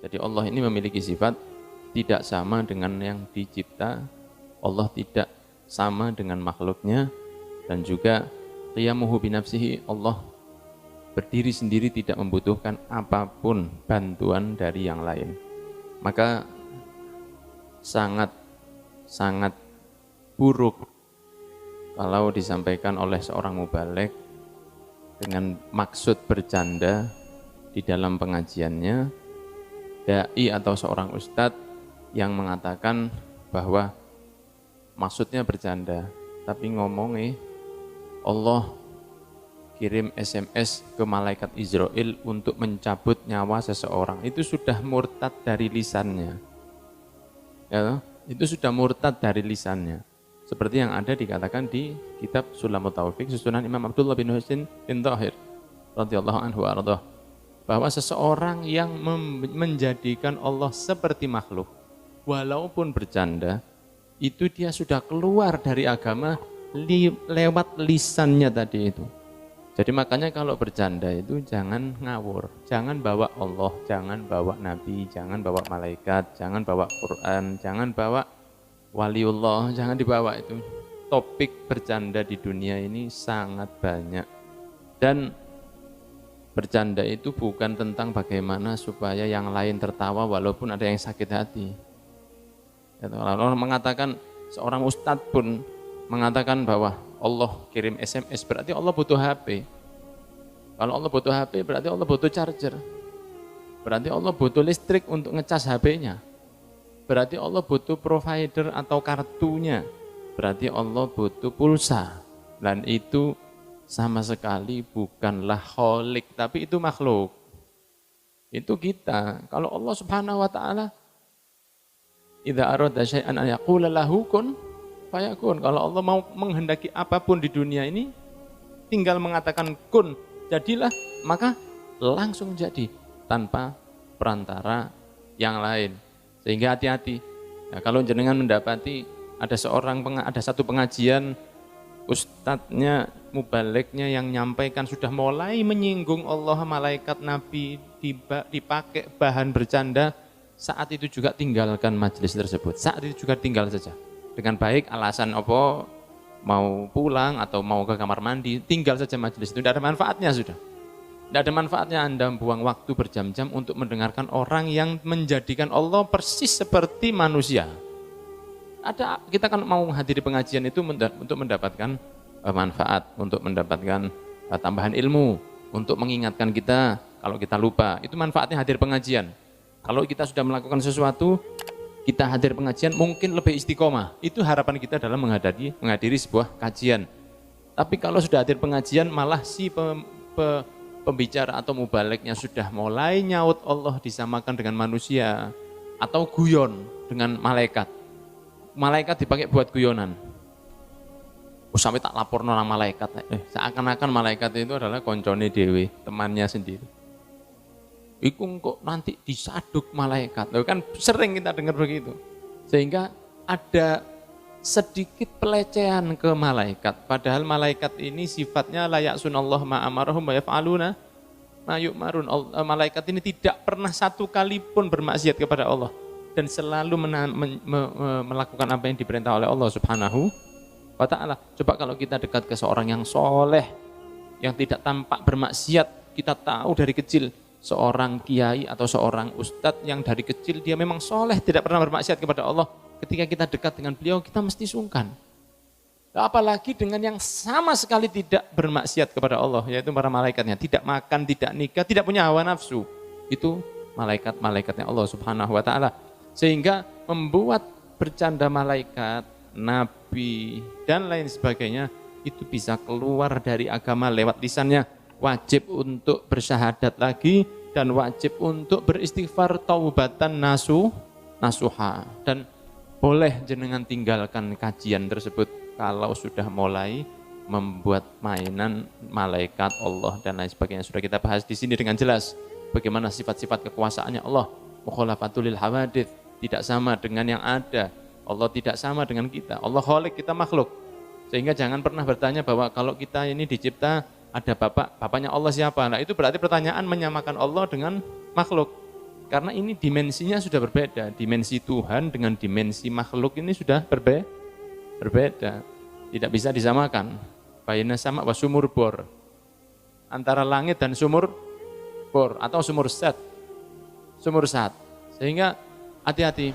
Jadi Allah ini memiliki sifat tidak sama dengan yang dicipta. Allah tidak sama dengan makhluknya. Dan juga qiyamuhu binafsihi, Allah berdiri sendiri tidak membutuhkan apapun bantuan dari yang lain. Maka sangat buruk kalau disampaikan oleh seorang mubaligh dengan maksud bercanda di dalam pengajiannya, dai atau seorang ustadz yang mengatakan bahwa maksudnya bercanda, tapi ngomongnya Allah kirim SMS ke malaikat Israel untuk mencabut nyawa seseorang. Itu sudah murtad dari lisannya. Ya, itu sudah murtad dari lisannya. Seperti yang ada dikatakan di kitab Sulamut Taufik susunan Imam Abdullah bin Husain bin Thahir radhiyallahu anhu ardhah, bahwa seseorang yang menjadikan Allah seperti makhluk walaupun bercanda, itu dia sudah keluar dari agama lewat lisannya tadi itu. Jadi makanya kalau bercanda itu jangan ngawur, jangan bawa Allah, jangan bawa Nabi, jangan bawa malaikat, jangan bawa Quran, jangan bawa waliullah, jangan dibawa itu. Topik bercanda di dunia ini sangat banyak. Dan bercanda itu bukan tentang bagaimana supaya yang lain tertawa walaupun ada yang sakit hati. Orang mengatakan, seorang ustadz pun mengatakan bahwa Allah kirim SMS, berarti Allah butuh HP. Kalau Allah butuh HP, berarti Allah butuh charger. Berarti Allah butuh listrik untuk ngecas HP-nya. Berarti Allah butuh provider atau kartunya. Berarti Allah butuh pulsa. Dan itu sama sekali bukanlah kholik, tapi itu makhluk. Itu kita. Kalau Allah Subhanahu wa taala idza arada syai'an an yaqula lahu kun fayakun. Kalau Allah mau menghendaki apapun di dunia ini, tinggal mengatakan kun, jadilah, maka langsung jadi tanpa perantara yang lain. Sehingga hati-hati. Nah, kalau jenengan mendapati ada satu pengajian, ustadznya, mubalighnya yang nyampaikan sudah mulai menyinggung Allah, malaikat, Nabi, dipakai bahan bercanda, saat itu juga tinggalkan majelis tersebut. Saat itu juga tinggal saja. Dengan baik, alasan apa, mau pulang atau mau ke kamar mandi, tinggal saja majelis itu. Tidak ada manfaatnya sudah. Tidak ada manfaatnya Anda buang waktu berjam-jam untuk mendengarkan orang yang menjadikan Allah persis seperti manusia. Kita kan mau menghadiri pengajian itu untuk mendapatkan manfaat, untuk mendapatkan tambahan ilmu, untuk mengingatkan kita kalau kita lupa. Itu manfaatnya hadir pengajian. Kalau kita sudah melakukan sesuatu, kita hadir pengajian mungkin lebih istiqomah. Itu harapan kita dalam menghadiri sebuah kajian. Tapi kalau sudah hadir pengajian, malah si pembicara atau mubalighnya sudah mulai nyaut Allah disamakan dengan manusia, atau guyon dengan malaikat. Malaikat dipakai buat guyonan. Sampai tak lapor orang malaikat. Seakan-akan malaikat itu adalah koncone dewe, temannya sendiri. Iku kok nanti disaduk malaikat. Kan sering kita dengar begitu. Sehingga ada sedikit pelecehan ke malaikat. Padahal malaikat ini sifatnya la ya'sunallahu ma amarahum wa yaf'aluna ma yu'marun. Malaikat ini tidak pernah satu kali pun bermaksiat kepada Allah. Dan selalu melakukan apa yang diperintah oleh Allah Subhanahu wa ta'ala. Coba kalau kita dekat ke seorang yang soleh, yang tidak tampak bermaksiat, kita tahu dari kecil, seorang kiai atau seorang ustadz yang dari kecil dia memang soleh, tidak pernah bermaksiat kepada Allah. Ketika kita dekat dengan beliau, kita mesti sungkan. Apalagi dengan yang sama sekali tidak bermaksiat kepada Allah, yaitu para malaikatnya, tidak makan, tidak nikah, tidak punya hawa nafsu. Itu malaikat-malaikatnya Allah Subhanahu wa ta'ala. Sehingga membuat bercanda malaikat, nabi, dan lain sebagainya, itu bisa keluar dari agama lewat lisannya. Wajib untuk bersyahadat lagi, dan wajib untuk beristighfar taubatan nasuha. Dan boleh jenengan tinggalkan kajian tersebut kalau sudah mulai membuat mainan malaikat, Allah, dan lain sebagainya. Sudah kita bahas di sini dengan jelas bagaimana sifat-sifat kekuasaannya Allah. Mukhalafatul lil hawadits, tidak sama dengan yang ada. Allah tidak sama dengan kita. Allah khaliq, kita makhluk. Sehingga jangan pernah bertanya bahwa kalau kita ini dicipta ada bapaknya Allah siapa. Nah itu berarti pertanyaan menyamakan Allah dengan makhluk. Karena ini dimensinya sudah berbeda. Dimensi Tuhan dengan dimensi makhluk ini sudah berbeda. Tidak bisa disamakan. Baina sama wa sumur bor. Antara langit dan sumur bor atau sumur sat. Sumur sat. Sehingga hati-hati.